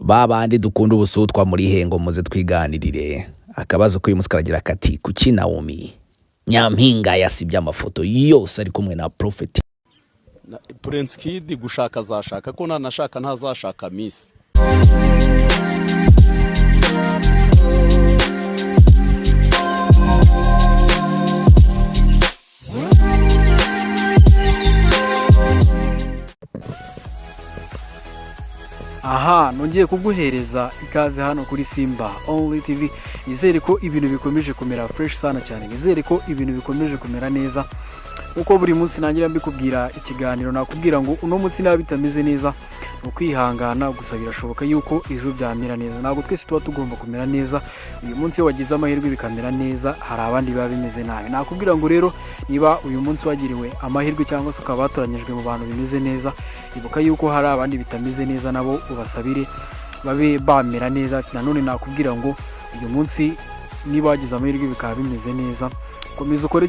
babandi dukunda ubusutwa muri hengo muze twiganirire akabazo ko uyu munsi karagira kati kuki Naomi nyampinga yasibye amafoto yose ari kumwe na Prophet Prince Kid gushaka azashaka ko nanashaka ntazashaka Miss aha nongeye kuguhereza ikaze hano kuri Simba Only TV. Nizere ko ibintu bikomeje kumera fresh sana cyane, nizere ko ibintu bikomeje kumera neza uko buri munsi nangira mbikubwira ikiganiro nakubwira ngo uno munsi nabi bitameze neza no kwihangana gusa birashoboka yuko ejo byamera neza. Ntabwo twese tuba tugomba kumera neza. Uyu munsi wagize amahirwe bikamera neza, hari abandi baba bimeze nabi. Nakubwira ngo rero niba uyu munsi wagiriwe amahirwe cyangwa se ukaba watoranyijwe mu bantu bimeze neza, ibuka yuko hari abandi bitameze neza nabo ubasabire babe bamera neza. Nanone nakubwira ngo uyu munsi niba wagize amahirwe bikaba bimeze neza, komeza ukore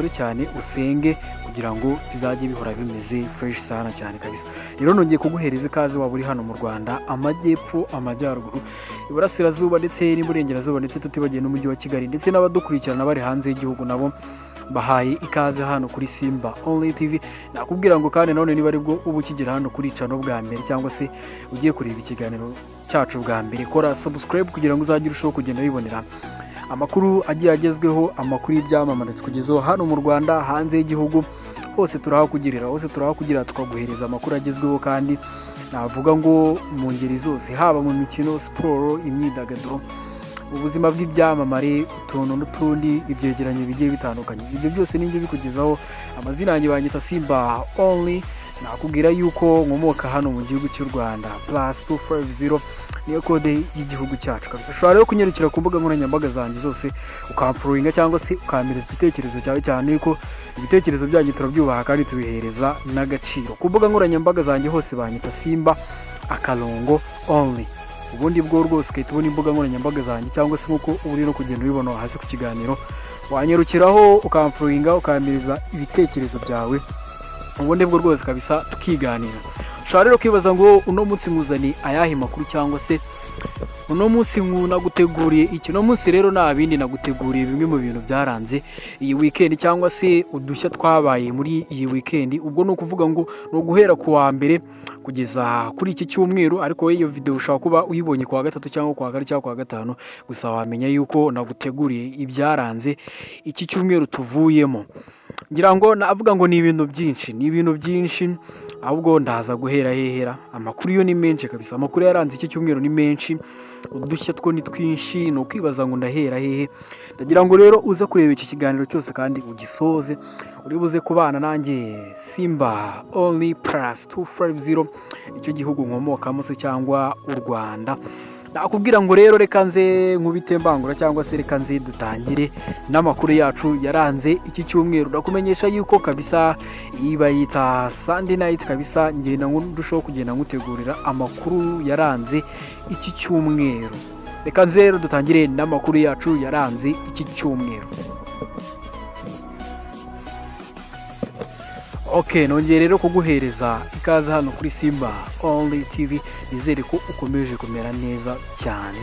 cyane usenge kugira ngo bizajye bihora bimeze fresh sana cyane kabisa. Rero nongeye kuguhereza ikaze waba uri hano mu Rwanda, amajyepfo, amajyaruguru, iburasirazuba ndetse n'iburengerazuba ndetse tutibagiye n'umujyi wa Kigali ndetse n'abadukurikirana bari hanze y'igihugu nabo bahaye ikaze hano kuri Simba Only TV. Nakubwira ngo kandi none niba aribwo ubu ukigera hano kuri channel bwa mbere cyangwa se ugiye kureba ikiganiro cyacu bwa mbere, kora subscribe kugira ngo uzagire ushobo kugenda wibonera amakuru agiye agezweho, amakuru y'ibyamamare tukugezeho hano mu Rwanda, hanze y'igihugu, hose turahakugirira tukaguhereza amakuru agezweho kandi navuga ngo mu ngeri zose, haba mu mikino, siporo, imyidagaduro, ubuzima bw'ibyamamare, utuntu n'utundi, ibyegeranyo bigiye bitandukanye. Ibyo byose ninjye bikugezaho. Amazina yanjye banyita Simba Only. Nakubwira yuko nkomoka hano mu gihugu cy'u Rwanda, +250 niyo kode y'igihugu cyacu kabisa. Ushobora rero kunyarukira ku mbuga nkoranyambaga zanjye zose ukampuringa cyangwa se ukamireza igitekerezo cyawe, cyane yuko ibitekerezo byanyu turabyubaha kandi tubihereza n'agaciro. Ku mbuga nkoranyambaga zanjye hose banyita Simba _Only. Ubundi bwo rwose ukahita ubona imbuga nkoranyambaga zanjye cyangwa se nkuko uri no kugenda ubibona hasi ku kiganiro, wanyarukiraho ukampuringa ukamireza ibitekerezo byawe, ubundi bwo rwose kabisa tukiganira. Ushobora rero kwibaza ngo uno munsi muzani ayahe makuru cyangwa se uno munsi naguteguriye iki. No munsi rero nabindi naguteguriye bimwe mu bintu byaranze iyi weekend cyangwa se udushya twabaye muri iyi weekend. Ubwo no kuvuga ngo no guhera ku wa mbere kugeza kuri iki cyumweru, ariko iyo video ushaka kuba uyibonye ku wa gatatu cyangwa ku wa kane cyangwa ku wa gatanu, gusa wamenya yuko naguteguriye ibyaranze iki cyumweru tuvuyemo. Ngira ngo navuga ngo ni ibintu byinshi, ahubwo ndaza guhera hehera. Amakuru yo ni menshi kabisa, amakuru yaranze iki cyumweru ni menshi, udushya two ni twinshi, no kwibaza ngo ndahera hehe. Ndagira ngo rero uze kureba iki kiganiro cyose kandi ugisoze, uri buze kubana nanjye Simba Only +250 icyo gihugu nkomokamo se cyangwa u Rwanda. Nakubwira ngo rero reka nze nkubite mbangura cyangwa se reka nze dutangire n'amakuru yacu yaranze iki cyumweru. Ndakumenyesha yuko kabisa ibayita Sunday night kabisa, ngenda ndushaho kugenda ngutegurira amakuru yaranze iki cyumweru. Reka nze rero dutangire n'amakuru yacu yaranze iki cyumweru. Okay, nongeye rero kuguhereza ikaze hano kuri Simba Only TV. Nizere ko ukomeje kumera neza cyane.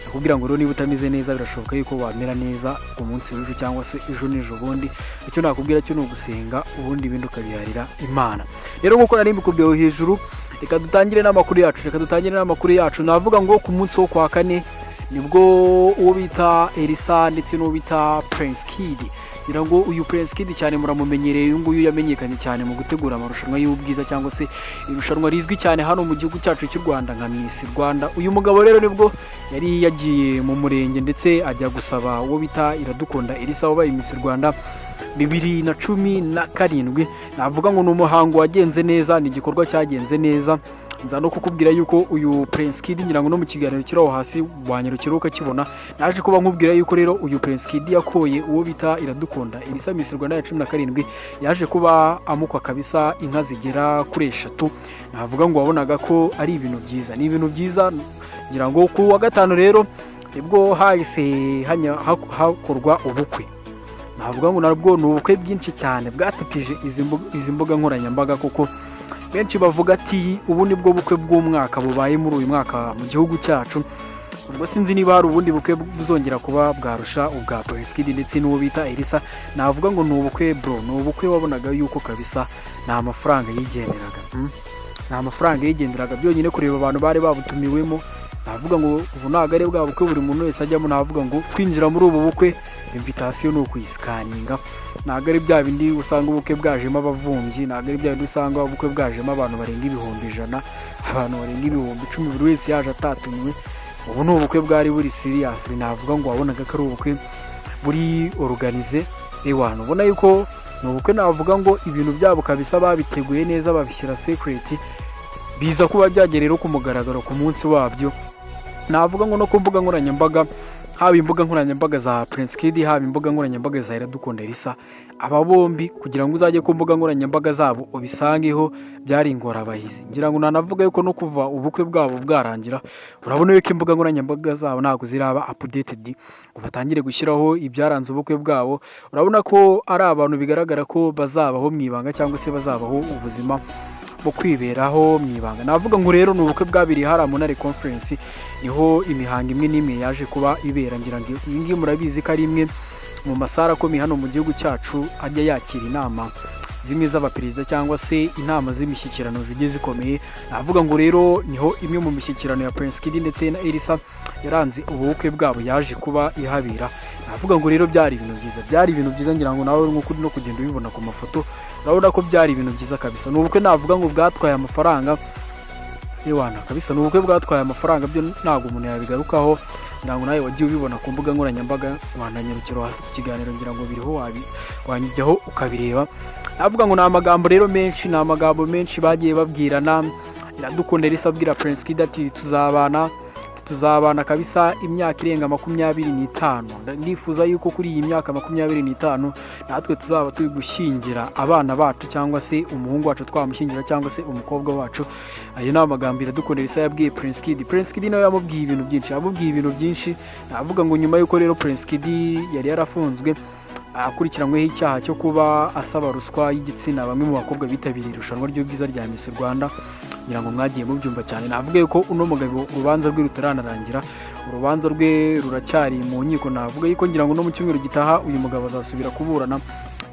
Nakubwira ngo rero niba utameze neza birashoboka yuko wamera neza ku munsi w'ejo cyangwa se ejo n'ejo bundi. Icyo nakubwira cyo no gusenga, ubundi ibindi ukabiharira Imana. Rero nkuko nari mbikubwiye hejuru, reka dutangire n'amakuru yacu. Navuga ngo ku munsi wo kwa kane nibwo uwo bita Elsa ndetse n'uwo bita Prince Kid. Ngira ngo uyu Prince Kid cyane muramumenyereye, uyu nguyu yamenyekanye cyane mu gutegura amarushanwa y'ubwiza cyangwa se irushanwa rizwi cyane hano mu gihugu cyacu cy'u Rwanda nka Miss Rwanda. Uyu mugabo rero nibwo yari yagiye mu murenge ndetse ajya gusaba uwo bita Iradukunda Elsa wabaye Miss Rwanda 2017. Navuga ngo n'umuhango wagenze neza, ni igikorwa cyagenze neza. Nza no kukubwira yuko uyu Prince Kid ngira ngo no mu kiganiro kiraho hasi wanyarukira ukakibona, naje kuba nkubwira yuko rero uyu Prince Kid yakoye uwo bita Iradukunda Elsa Miss Rwanda ya 17, yaje kuba amukwa kabisa inka zigera kuri 3. Navuga ngo wabonaga ko ari ibintu byiza, ni ibintu byiza. Ngira ngo ku wa gatanu rero nibwo hahise hakorwa ubukwe. Navuga ngo nabwo n'ubukwe bwinshi cyane bwatikije izi mbuga nkoranyambaga, kuko benshi bavuga ati ubu ni bwo bukwe bw'umwaka bubaye muri uyu mwaka mu gihugu cyacu. Ubwo sinzi niba hari ubundi bukwe buzongera kuba bwarusha ubwa Prince Kid ndetse n'uwo bita Elsa. Navuga ngo ni ubukwe bro, ni ubukwe wabonaga yuko kabisa nta mafaranga yigenderaga. Nta mafaranga yigenderaga byonyine kureba abantu bari babutumiwemo. Navuga ngo ubu ntago ari bwa bukwe buri muntu wese ajyamo. Navuga ngo kwinjira muri ubu bukwe invitation ni ukuyisikaninga. Ntago ari bya bindi usanga ubukwe bwajemo abavumyi, ntago ari bya bindi usanga ubukwe bwajemo abantu barenga ibihumbi 100, abantu barenga ibihumbi 10 buri wese yaje atatumiwe. Ubu ni ubukwe bwari buri serious. Navuga ngo wabonaga ko ari ubukwe buri organize. Ewana ubona yuko ni ubukwe navuga ngo ibintu byabo kabisa babiteguye neza, babishyira secret, biza kuba byagerero ku mugaragaro ku munsi wabyo. Navuga ngo no ku mbuga nkoranyambaga, haba imbuga nkoranyambaga za Prince Kid, haba imbuga nkoranyambaga za Iradukunda Elsa, aba bombi kugira ngo uzajye ku mbuga nkoranyambaga zabo ubisangeho byari ingorabahizi. Ngira ngo nanavuga yuko no kuva ubukwe bwabo bwarangira, urabona yuko imbuga nkoranyambaga zabo ntago ziraba updated ngo batangire gushyiraho ibyaranze ubukwe bwabo. Urabona ko ari abantu bigaragara ko bazabaho mwibanga cyangwa se bazabaho ubuzima bo kwiberaho mwibanga. Navuga ngo rero ni ubukwe bwabiri hari Monare conference, niho imihango imwe n'imwe yaje kuba ibera. Ngira ngo iyi ngiyi murabizi ko ari imwe mu masara akomeye hano mu gihugu cyacu ajya yakira inama zimwe z'abaperezida cyangwa se inama z'imishyikirano zigiye zikomeye. Navuga ngo rero niho imwe mu mishyikirano ya Prince Kid ndetse na Elsa yaranze ubukwe bwabo yaje kuba ihabera. Navuga ngo rero byari ibintu byiza, ngira ngo nawe nk'uko no kugenda ubibona ku mafoto urabona ko byari ibintu byiza kabisa. Ni ubukwe navuga ngo bwatwaye amafaranga ewana kabisa, ni ubukwe bwatwaye amafaranga byo ntabwo umuntu yabigarukaho. Ngira ngo nawe wagiye ubibona ku mbuga nkoranyambaga, wananyarukira hasi ku kiganiro ngira ngo biriho wanyijyaho ukabireba. Navuga ngo ni amagambo menshi bagiye babwirana. Iradukunda Elsa abwira Prince Kid ati tuzabana kabisa imyaka irenga 25. Ndifuza yuko kuri iyi myaka 25 natwe tuzaba turi gushyingira abana bacu cyangwa se umuhungu wacu twamushyingira cyangwa se umukobwa wacu. Ayo ni amagambo Iradukunda Elsa yabwiye Prince Kid. Prince Kid nawe yamubwiye ibintu byinshi. Navuga ngo nyuma yuko rero Prince Kid yari yarafunzwe akurikiranyweho icyaha cyo kuba asaba ruswa y'igitsina bamwe mu bakobwa bitabiriye irushanwa ry'ubwiza rya Miss Rwanda, ngira ngo mwagiye mubyumva cyane. Navuga yuko uno mugabo urubanza rwe rutaranarangira, urubanza rwe ruracyari mu nkiko. Navuga yuko ngira ngo no mu cyumweru gitaha uyu mugabo azasubira kuburana.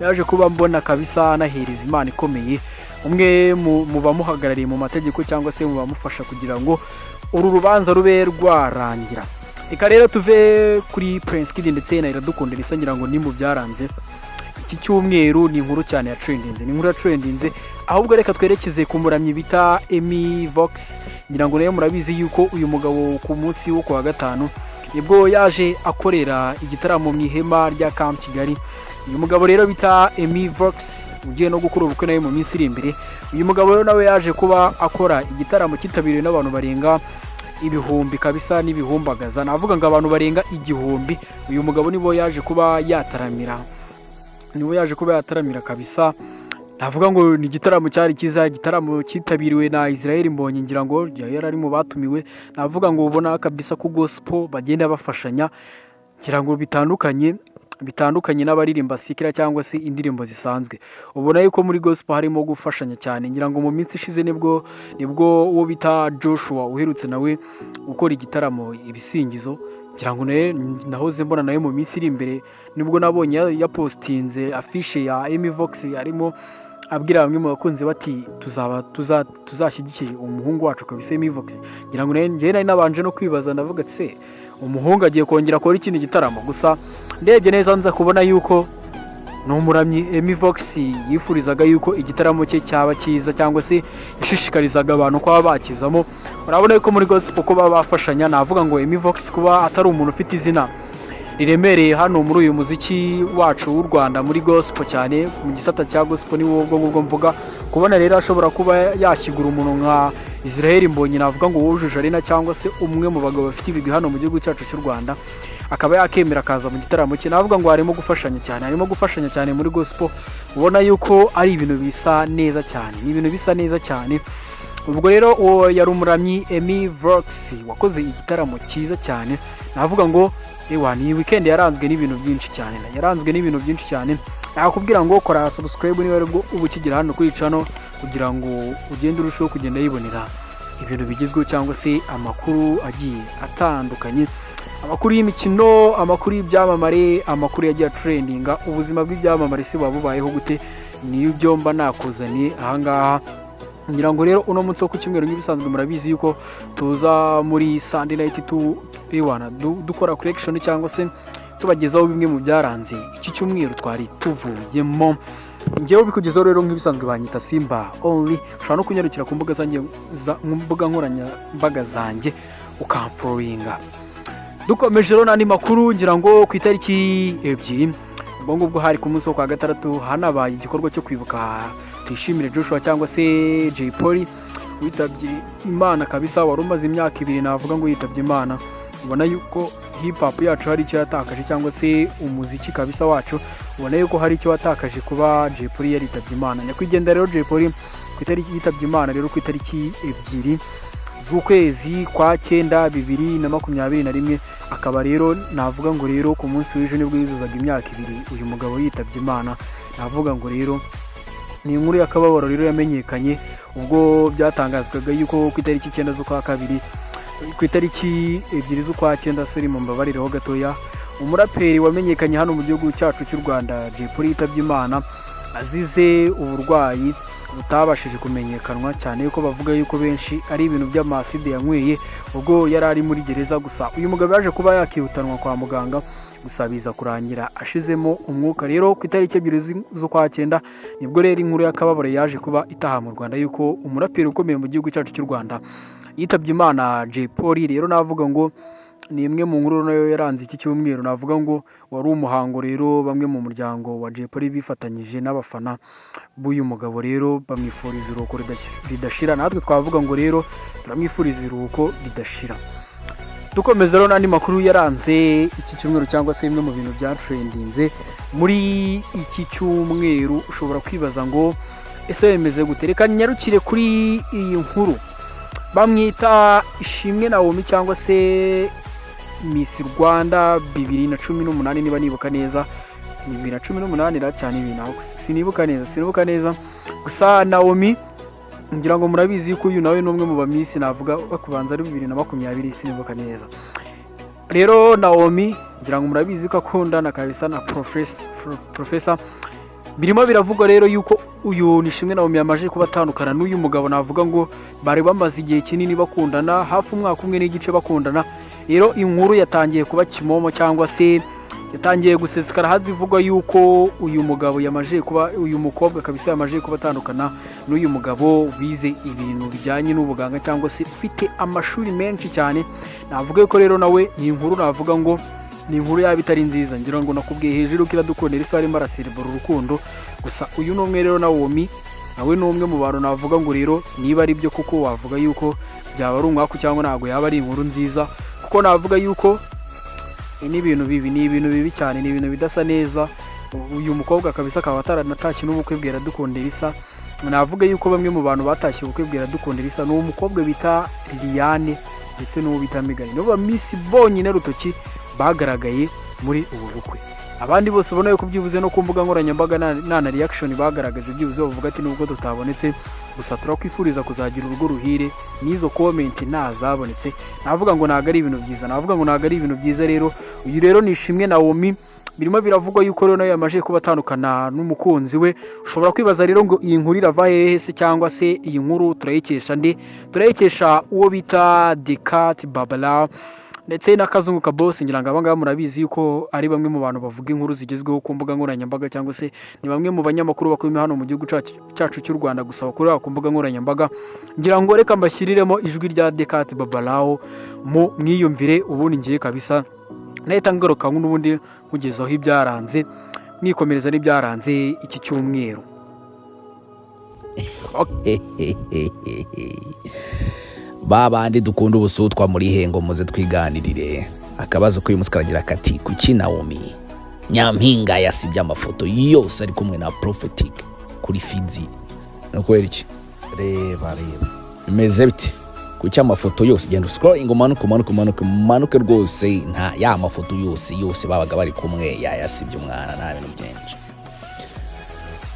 Yaje kuba mbona kabisa nahereza Imana ikomeye, umwe mu bamuhagarariye mu mategeko cyangwa se mu bamufasha kugira ngo uru rubanza rube rwarangira. Eka rero tuve kuri Prince Kid ndetse na Iradukunda Elsa, ngira ngo ni mu byaranze iki cyumweru. Ni inkuru cyane ya trendinze, ahubwo reka twerekeze ku muramyi bita Emi Vox. Ngira ngo nayo murabizi yuko uyu mugabo ku munsi wo kwa gatanu nibwo yaje akorera igitaramo mu ihema rya Camp Kigali. Uyu mugabo rero bita Emi Vox ugiye no gukora ubukwe nawe mu minsi iri imbere. Uyu mugabo rero nawe yaje kuba akora igitaramo kitabiriwe n'abantu barenga ibihumbi kabisa n'ibihumbagaza. Navuga ngo abantu barenga 1000. Uyu mugabo nibo yaje kuba yataramira, kabisa. Navuga ngo ni igitaramo cyari cyiza, igitaramo kitabiriwe na Israel Mbonyi, ngira ngo yari ari mu batumiwe. Navuga ngo ubona kabisa ku gospel bagenda bafashanya, ngira ngo bitandukanye n'abaririmba sikira cyangwa se indirimbo zisanzwe. Ubona yuko muri gospel harimo gufashanya cyane. Ngira ngo mu minsi ishize nibwo uwo bita Joshua uherutse nawe gukora igitaramo ibisingizo. Ngira ngo nahoze mbona nawe mu minsi iri imbere nibwo nabonye yapostinze afishe ya Emi Vox, arimo abwira bamwe mu bakunzi bati tuzashyigikiye umuhungu wacu kabisa Emi Vox. Ngira ngo nari nabanje no kwibaza, ndavuga ati se umuhungu agiye kongera akora ikindi gitaramo. Gusa ndebye neza nza kubona yuko n'umuramyi Emi Vox yifurizaga yuko igitaramo cye cyaba cyiza, cyangwa se yashishikarizaga abantu kuba bakizamo. Urabona yuko muri gospel ko baba bafashanya. Navuga ngo Emi Vox kuba atari umuntu ufite izina riremereye hano muri uyu muziki wacu w'u Rwanda muri gospel, cyane mu gisata cya gospel, ni wowe ubwo mvuga. Kubona rero ashobora kuba yashyigura umuntu nka Israel Mbonyi, navuga ngo wujuje arena cyangwa se umwe mu bagabo bafite ibigwi hano mu gihugu cyacu cy'u Rwanda, akaba yakemera akaza mu gitaramo cye. Navuga ngo harimo gufashanya cyane muri gospel. Ubona yuko ari ibintu bisa neza cyane, Ubwo rero uwo yari umuramyi Emi Vox wakoze igitaramo cyiza cyane. Navuga ngo ni weekend yaranzwe n'ibintu byinshi cyane, nakubwira ngo kora subscribe niba ari bwo ubu kigira hano kuri channel kugira ngo ugende urushaho kugenda yibonera ibintu bigezweho cyangwa se amakuru agiye atandukanye, amakuru y'imikino, amakuru y'ibyamamare, amakuru yagiye trendinga, ubuzima bw'ibyamamare se babubayeho gute, niyo byo mba nakuzaniye ahangaha. ngira ngo rero uno munsi wo ku cyumweru nk'ibisanzwe murabizi yuko tuza muri Sunday night dukora collection cyangwa se tubagezaho bimwe mu byaranze iki cyumweru twari tuvuyemo. Ngewe bikugezaho rero nk'ibisanzwe banyita Simba only, ushobora no kunyarukira ku mbuga nkoranyambaga zanjye ukamfollowinga. Dukomeje rero n'andi makuru, ngira ngo ku itariki 2 ubwo hari ku munsi wo kwa gatandatu hanabaye igikorwa cyo kwibuka twishimire Joshua cyangwa se Jay Polly witabye Imana kabisa, wari umaze imyaka 2 navuga ngo yitabye Imana. Ubona yuko hip hop yacu hari icyo yatakaje cyangwa se umuziki kabisa wacu, ubona yuko hari icyo watakaje kuba Jay Polly yaritabye Imana. Nyakwigendera rero Jay Polly ku itariki yitabye Imana rero ku itariki 2 z'ukwezi kwa 9 2021, akaba rero navuga ngo rero ku munsi w'ejo nibwo yuzuzaga imyaka 2 uyu mugabo yitabye Imana. Navuga ngo rero ni inkuru y'akababaro rero yamenyekanye ubwo byatangazwaga yuko ku itariki 9 z'ukwa 2 ku itariki 2 z'ukwa 9 sori mu mbabarireho gatoya, umuraperi wamenyekanye hano mu gihugu cyacu cy'u Rwanda Jay Polly yitabye Imana azize uburwayi butabashije kumenyekanwa cyane yuko bavuga yuko benshi ari ibintu by'amaside yanyweye ubwo yari ari muri gereza. Gusa uyu mugabo yaje kuba yakihutanwa kwa muganga, gusa biza kurangira ashizemo umwuka. Rero ku itariki 2 z'ukwa 9 nibwo rero inkuru y'akababaro yaje kuba itaha mu Rwanda yuko umuraperi ukomeye mu gihugu cyacu cy'u Rwanda yitabye Imana Jay Polly. Rero navuga ngo ni imwe mu nkuru nayo yaranze iki cyumweru, navuga ngo wari umuhango rero bamwe mu muryango wa Jay Polly bifatanyije n'abafana b'uyu mugabo rero bamwifuriza iruhuko ridashira. Natwe twavuga ngo rero turamwifuriza iruhuko ridashira. Dukomeza rero n'andi makuru yaranze iki cyumweru cyangwa se bimwe mu bintu bya trendinze muri iki cyumweru. Ushobora kwibaza ngo ese bimeze gute? Reka nyarukire kuri iyi nkuru. Bamwita Ishimwe Naomi cyangwa se Miss Rwanda 2018 niba nibuka neza, ni 2018 cyane ibintu sinibuka neza. Gusa Naomi ngira ngo murabizi yuko uyu nawe n'umwe mu bamisi navuga bakubanza ari 2020 sinibuka neza. Rero Naomi ngira ngo murabizi ko akundana kabisa na Professor. Birimo biravugwa rero yuko uyu Nishimwe Naomi yamaje kuba atandukana n'uyu mugabo, navuga ngo bari bamaze igihe kinini bakundana, hafi umwaka umwe n'igice bakundana. Rero inkuru yatangiye kuba kimomo cyangwa se yatangiye gusesekara hazivugwa yuko uyu mugabo yamaje kuba, uyu mukobwa kabisa yamaje kuba atandukana n'uyu mugabo wize ibintu bijyanye n'ubuganga cyangwa se ufite amashuri menshi cyane. Navuga yuko rero nawe ni inkuru navuga ngo ni inkuru yaba itari nziza. Ngira ngo nakubwiye hejuru ko iradukunda isi arimo araserebura urukundo. Gusa uyu n'umwe rero Naomi nawe n'umwe mu bantu navuga ngo rero niba ari byo kuko wavuga yuko byaba ari umwaka cyangwa ntago yaba ari inkuru nziza, kuko navuga yuko ni ibintu bibi cyane, ni ibintu bidasa neza. Uyu mukobwa kabisa akaba ataranatashye n'ubukwe bwe iradukunda isa. Navuga yuko bamwe mu bantu batashye ubukwe bwe iradukunda isa ni umukobwa bita Liliane ndetse n'uwo bita Megan, nibo ba Miss bonyine rutoki bagaragaye muri ubu bukwe. Abandi bose ubona yuko byibuze no ku mbuga nkoranyambaga na reaction bagaragaje byibuze bavuga ati nubwo tutabonetse gusa turakwifuriza kuzagira urugo ruhire, n'izo comment ntazabonetse. Navuga ngo naga ari ibintu byiza, rero uyu rero Nishimwe Naomi birimo biravugwa yuko rero nayo yamaje kuba atandukana n'umukunzi we. Ushobora kwibaza rero ngo iyi nkuru irava hehe se, cyangwa se iyi nkuru turayikesha nde? Turayikesha uwo bita The Cat Babalao ndetse n'akazungu ka boss. Ngira ngo abangaba murabizi yuko ari bamwe mu bantu bavuga inkuru zigezweho ku mbuga nkoranyambaga, cyangwa se ni bamwe mu banyamakuru bakomeye hano mu gihugu cyacu cy'u Rwanda, gusa bakorera ku mbuga nkoranyambaga. Ngira ngo reka mbashyiriremo ijwi rya The Cat Babalao mu mwiyumvire ubundi ngiye kabisa nahita ngaruka n'ubundi kugezaho ibyaranze, mwikomereza n'ibyaranze iki cyumweru. Babandi dukunda ubusutwa muri hengo muze twiganirire. Akabazo ko uyu munsi karagira kati kuki Naomi Nyampinga yasibye amafoto yose ari kumwe na Prophetic kuri Fizi. Nuko iki reba bimeze biti kuki amafoto yose genda scrolling umanuke rwose nta ya mafoto yose babaga bari kumwe yasibye umwana nta bintu byinshi.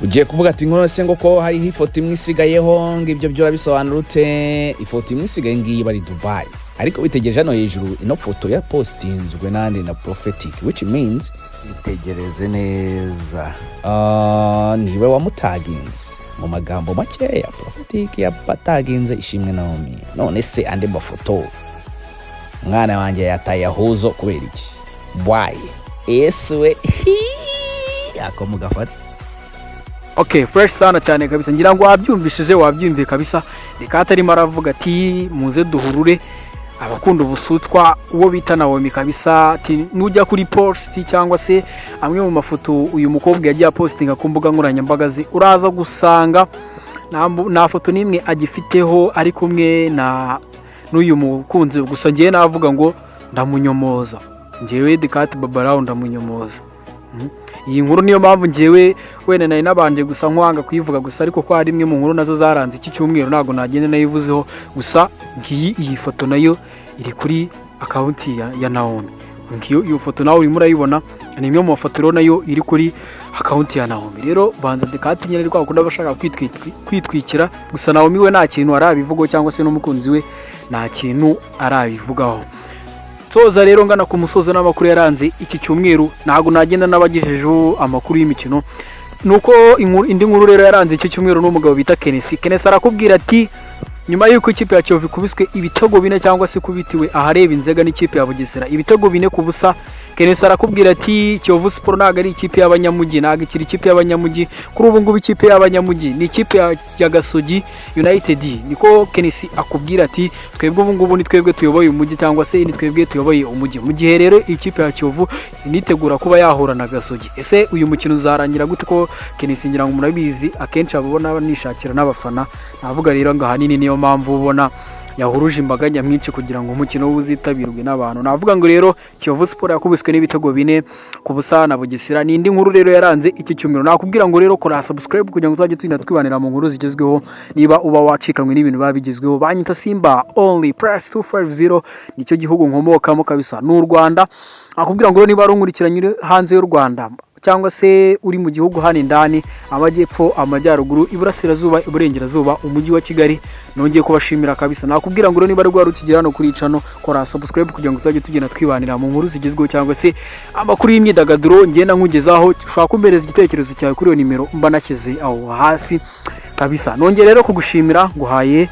ugiye kuvuga ati nkono se ngo ko hariho ifoto imwe isigayeho ngo ibyo byo urabisobanura ute? Ifoto imwe isigaye ngiyi bari Dubai, ariko witegereje hano hejuru ino foto ya postinzwe nandi na prophetic, which means itegereze neza niwe wamutaginze. Mu magambo makeya prophetic yapataginze Ishimwe Naomi. None se ande mafoto mwana wanjye yataye ahuzo kubera iki? Why? Eswe yako mugafata. Okay, fresh sana cyane kabisa, ngira ngo wabyumvishije, wabyumviye kabisa. Reka atarimo aravuga ati muze duhurure abakunda ubusutwa, uwo bita Naomi kabisa, ati nujya kuri post cyangwa se amwe mu mafoto uyu mukobwa yagiye postinga ku mbuga nkoranyambaga ze, uraza gusanga na foto nimwe agifiteho ari kumwe na n'uyu mukunzi. Gusa ngiye navuga ngo ndamunyomoza, ngewe dikati babalao ndamunyomoza. Iyi nkuru niyo mpamvu ngewe wene nari nabanje gusa nkwanga kuyivuga gusa, ariko ko ari imwe mu nkuru nazo zaranze iki cyumweru ntago nagende nayivuzeho. Gusa ngiyi iyi foto nayo iri kuri account ya Naomi. Ngiyo iyo foto nawe urimo urayibona, ni imwe mu mafoto rero nayo iri kuri account ya Naomi. Rero banza dikati nyine rwa kundi bashaka kwitwikira, gusa Naomi we nta kintu arabivugaho cyangwa se n'umukunzi we nta kintu arabivugaho. Toza rero ngana ku musozo n'amakuru yaranze iki cyumweru, ntago nagenda nabagijeje amakuru y'imikino. Nuko indi nkuru rero yaranze iki cyumweru n'umugabo bita Kenesi arakubwira ati nyuma y'uko ikipe ya Kiyovu kubiswe ibitego 4 cyangwa se kubitiwe ahareba inzega n'ikipe ya Bugesera ibitego 4 ku busa, Kenesi arakubwira ati Kiyovu Sport ntago ari ikipe y'abanyamugi, ntago ikiri ikipe y'abanyamugi. Kuri ubu ngubu ikipe y'abanyamugi ni ikipe ya Gasogi United. Niko Kenesi akubwira ati twebwe ubu ngubu ni twebwe tuyoboye umujyi cyangwa se ni twebwe tuyoboye umujyi. Mu gihe rero ikipe ya Kiyovu nitegura kuba yahura na Gasogi. Ese uyu mukino uzarangira gute? Ko Kenesi ngira ngo murabizi akenshi ababona nishakira n'abafana, navuga rero ngo ahanini niyo mpamvu ubona yahuruje imbaga nyamwinshi kugira ngo umukino uzitabirwe n'abantu. Navuga ngo rero Kiyovu Sport yakubiswe n'ibitego 4 ku busa na Bugesera. Ni indi nkuru rero yaranze iki cyumweru. Nakubwira ngo rero kora subscribe kugira ngo uzajye twibanira mu nkuru zigezweho, niba uba wacikanywe n'ibintu babigezweho. Banyita Simba only press 250, nicyo gihugu nkomokamo kabisa n'u Rwanda. Nakubwira ngo niba runkurikiranye hanze y'u Rwanda cyangwa se uri mu gihugu hano indani, amajyepfo, amajyaruguru, iburasirazuba, iburengerazuba, umujyi wa Kigali, nongeye kubashimira kabisa. Nakubwira ngo niba rwa rukigira no kuri channel, kora subscribe kugira ngo uzajye tugenda twibanira mu nkuru zigezweho cyangwa se amakuru y'imyidagaduro ngenda nkugezaho. Ushaka kumbereza igitekerezo cyawe kuri iyo nimero mba nashyize aho hasi kabisa. Nongeye rero kugushimira, nguhaye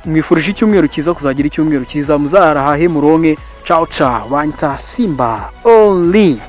mwifurije icyumweru cyiza, kuzagira icyumweru cyiza, muzarahahe muronke. Ciao ciao, banyita Simba only.